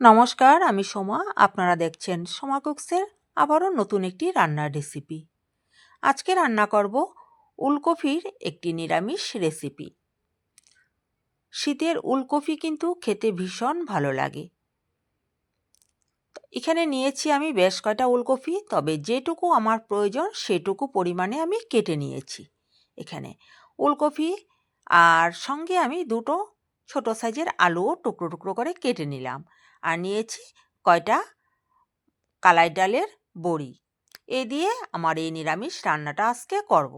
নমস্কার, আমি সোমা। আপনারা দেখছেন সোমা কুকসের আবারও নতুন একটি রান্নার রেসিপি। আজকে রান্না করব উলকপির একটি নিরামিষ রেসিপি। শীতের উলকপি কিন্তু খেতে ভীষণ ভালো লাগে। এখানে নিয়েছি আমি বেশ কয়টা উলকপি, তবে যেটুকু আমার প্রয়োজন সেটুকু পরিমাণে আমি কেটে নিয়েছি। এখানে উলকপি আর সঙ্গে আমি দুটো ছোট সাইজের আলুও টুকরো টুকরো করে কেটে নিলাম। আর নিয়েছি কয়টা কালাই ডালের বড়ি। এই দিয়ে আমার এই নিরামিষ রান্নাটা আজকে করব।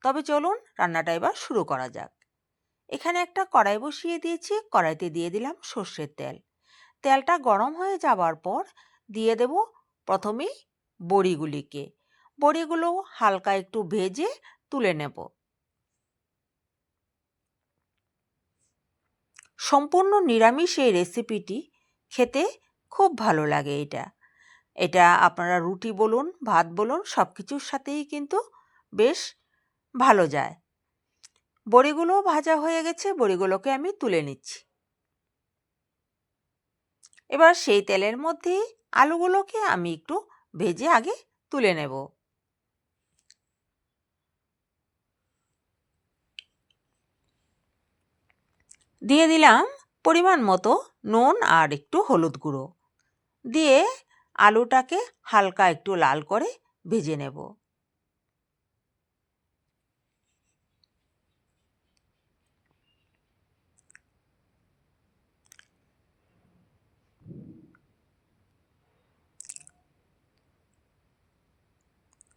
তবে চলুন রান্নাটা এবার শুরু করা যাক। এখানে একটা কড়াই বসিয়ে দিয়েছি। কড়াইতে দিয়ে দিলাম সর্ষের তেল। তেলটা গরম হয়ে যাবার পর দিয়ে দেব প্রথমেই বড়িগুলিকে। বড়িগুলো হালকা একটু ভেজে তুলে নেব। সম্পূর্ণ নিরামিষ এই রেসিপিটি খেতে খুব ভালো লাগে। এটা আপনারা রুটি বলুন, ভাত বলুন, সব কিছুর সাথেই কিন্তু বেশ ভালো যায়। বড়িগুলো ভাজা হয়ে গেছে, বড়িগুলোকে আমি তুলে নিচ্ছি। এবার সেই তেলের মধ্যেই আলুগুলোকে আমি একটু ভেজে আগে তুলে নেব। দিয়ে দিলাম পরিমাণ মতো নুন আর একটু হলুদ গুঁড়ো। দিয়ে আলুটাকে হালকা একটু লাল করে ভেজে নেব।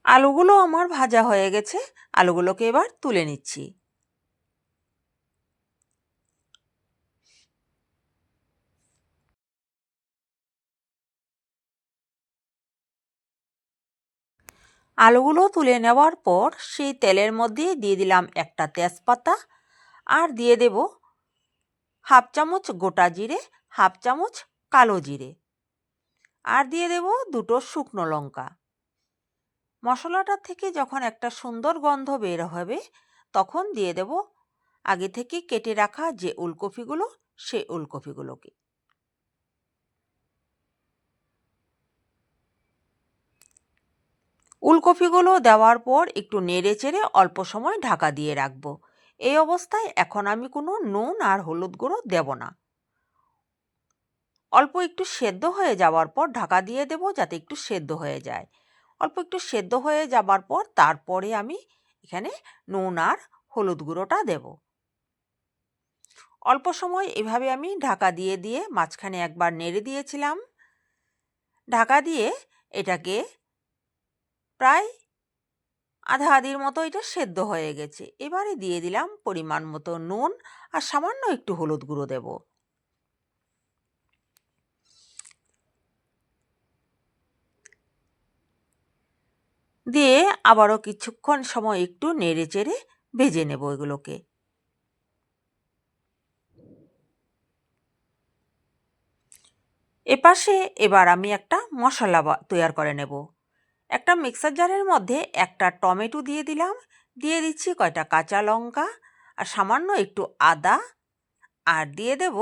আলুগুলো আমার ভাজা হয়ে গেছে। আলুগুলোকে এবার তুলে নিচ্ছি। আলুগুলো তুলে নেওয়ার পর সেই তেলের মধ্যে দিয়ে দিলাম একটা তেজপাতা, আর দিয়ে দেব হাফ চামচ গোটা জিরে, হাফ চামচ কালো জিরে, আর দিয়ে দেব দুটো শুকনো লঙ্কা। মশলাটা থেকে যখন একটা সুন্দর গন্ধ বের হবে তখন দিয়ে দেব আগে থেকে কেটে রাখা যে উলকপিগুলো, সেই উলকপিগুলোকে। উলকপিগুলো দেওয়ার পর একটু নেড়ে চেড়ে অল্প সময় ঢাকা দিয়ে রাখবো। এই অবস্থায় এখন আমি কোনো নুন আর হলুদ গুঁড়ো দেব না। অল্প একটু সেদ্ধ হয়ে যাওয়ার পর ঢাকা দিয়ে দেব, যাতে একটু সেদ্ধ হয়ে যায়। অল্প একটু সেদ্ধ হয়ে যাবার পর তারপরে আমি এখানে নুন আর হলুদ গুঁড়োটা দেব। অল্প সময় এভাবে আমি ঢাকা দিয়ে দিয়ে মাঝখানে একবার নেড়ে দিয়েছিলাম। ঢাকা দিয়ে এটাকে প্রায় আধা আধির মতো এটা সেদ্ধ হয়ে গেছে। এবারে দিয়ে দিলাম পরিমাণ মতো নুন আর সামান্য একটু হলুদ গুঁড়ো দেব। দিয়ে আবারও কিছুক্ষণ সময় একটু নেড়ে চেড়ে ভেজে নেব এগুলোকে। এপাশে এবার আমি একটা মশলা তৈরি করে নেব। একটা মিক্সার জারের মধ্যে একটা টমেটো দিয়ে দিলাম। দিয়ে দিচ্ছি কয়টা কাঁচা লঙ্কা আর সামান্য একটু আদা, আর দিয়ে দেব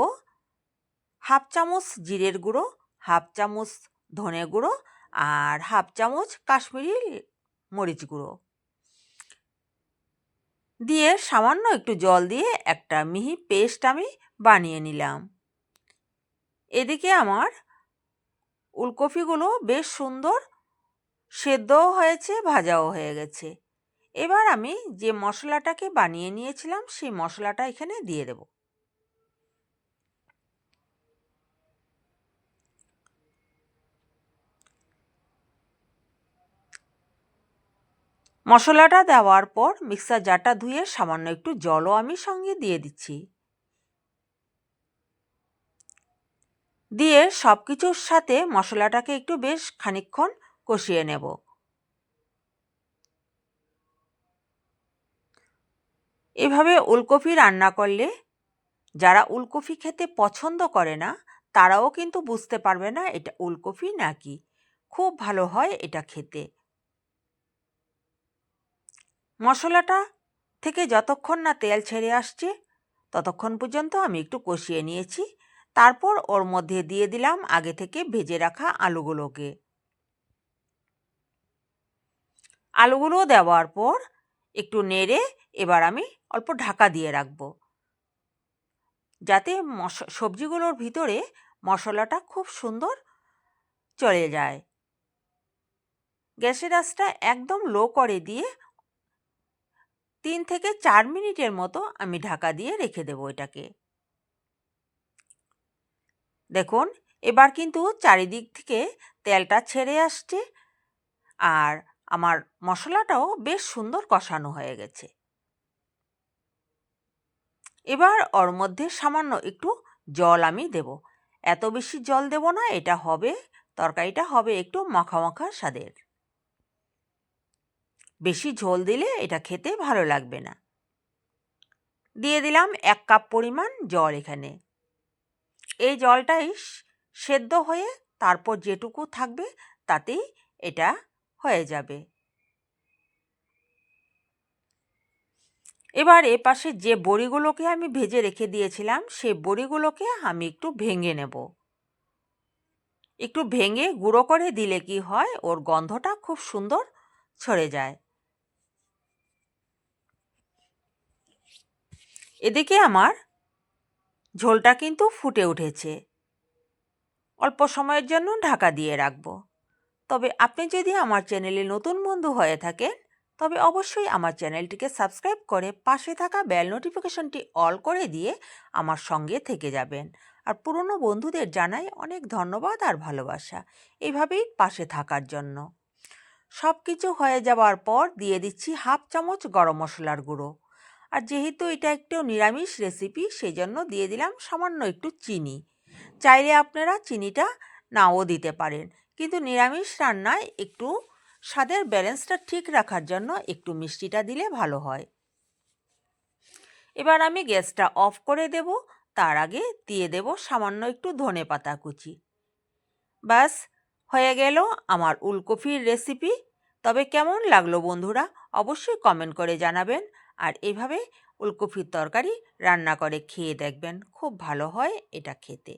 হাফ চামচ জিরের গুঁড়ো, হাফ চামচ ধনে গুঁড়ো, আর হাফ চামচ কাশ্মীরি মরিচ গুঁড়ো। দিয়ে সামান্য একটু জল দিয়ে একটা মিহি পেস্ট আমি বানিয়ে নিলাম। এদিকে আমার উলকপিগুলো বেশ সুন্দর সেদ্ধও হয়েছে, ভাজাও হয়ে গেছে। এবার আমি যে মশলাটাকে বানিয়ে নিয়েছিলাম সেই মশলাটা এখানে দিয়ে দেব। মশলাটা দেওয়ার পর মিক্সার জারটা ধুয়ে সামান্য একটু জলও আমি সঙ্গে দিয়ে দিচ্ছি। দিয়ে সব কিছুর সাথে মশলাটাকে একটু বেশ খানিকক্ষণ কষিয়ে নেব। এভাবে উলকপি রান্না করলে যারা উলকপি খেতে পছন্দ করে না তারাও কিন্তু বুঝতে পারবে না এটা উলকপি নাকি। খুব ভালো হয় এটা খেতে। মশলাটা থেকে যতক্ষণ না তেল ছেড়ে আসছে ততক্ষণ পর্যন্ত আমি একটু কষিয়ে নিয়েছি। তারপর ওর মধ্যে দিয়ে দিলাম আগে থেকে ভেজে রাখা আলুগুলোকে। আলুগুলো দেওয়ার পর একটু নেড়ে এবার আমি অল্প ঢাকা দিয়ে রাখবো, যাতে সবজিগুলোর ভিতরে মশলাটা খুব সুন্দর চলে যায়। গ্যাসের আঁচটা একদম লো করে দিয়ে 3 থেকে 4 মিনিটের মতো আমি ঢাকা দিয়ে রেখে দেবো এটাকে। দেখুন এবার কিন্তু চারিদিক থেকে তেলটা ছেড়ে আসছে আর আমার মশলাটাও বেশ সুন্দর কষানো হয়ে গেছে। এবার ওর মধ্যে সামান্য একটু জল আমি দেব। এত বেশি জল দেব না, তরকারিটা হবে একটু মাখা মাখা স্বাদের। বেশি ঝোল দিলে এটা খেতে ভালো লাগবে না। দিয়ে দিলাম 1 কাপ পরিমাণ জল এখানে। এই জলটাই সেদ্ধ হয়ে তারপর যেটুকু থাকবে তাতেই এটা হয়ে যাবে। এবার এপাশে যে বড়িগুলোকে আমি ভেজে রেখে দিয়েছিলাম সেই বড়িগুলোকে আমি একটু ভেঙে নেব। একটু ভেঙে গুঁড়ো করে দিলে কি হয়, ওর গন্ধটা খুব সুন্দর ছড়ে যায়। এদিকে আমার ঝোলটা কিন্তু ফুটে উঠেছে। অল্প সময়ের জন্য ঢাকা দিয়ে রাখবো। তবে আপনি যদি আমার চ্যানেলে নতুন বন্ধু হয়ে থাকেন তবে অবশ্যই আমার চ্যানেলটিকে সাবস্ক্রাইব করে পাশে থাকা বেল নোটিফিকেশনটি অল করে দিয়ে আমার সঙ্গে থেকে যাবেন। আর পুরনো বন্ধুদের জানাই অনেক ধন্যবাদ আর ভালোবাসা এইভাবেই পাশে থাকার জন্য। সব কিছু হয়ে যাওয়ার পর দিয়ে দিচ্ছি 1/2 চামচ গরম মশলার গুঁড়ো। আর যেহেতু এটা একটু নিরামিষ রেসিপি সেই জন্য দিয়ে দিলাম সামান্য একটু চিনি। চাইলে আপনারা চিনিটা নাও দিতে পারেন, কিন্তু নিরামিষ রান্নায় একটু স্বাদের ব্যালেন্সটা ঠিক রাখার জন্য একটু মিষ্টিটা দিলে ভালো হয়। এবার আমি গ্যাসটা অফ করে দেব। তার আগে দিয়ে দেব সামান্য একটু ধনেপাতা কুচি। ব্যাস হয়ে গেল আমার উলকপির রেসিপি। তবে কেমন লাগলো বন্ধুরা অবশ্যই কমেন্ট করে জানাবেন। আর এইভাবে উলকপির তরকারি রান্না করে খেয়ে দেখবেন, খুব ভালো হয় এটা খেতে।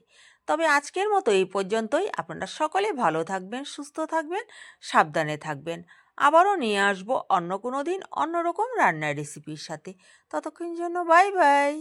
তবে আজকের মতো এই পর্যন্তই। আপনারা সকলে ভালো থাকবেন, সুস্থ থাকবেন, সাবধানে থাকবেন। আবারও নিয়ে আসবো অন্য কোনো দিন অন্যরকম রান্নার রেসিপির সাথে। ততক্ষণ জন্য বাই বাই।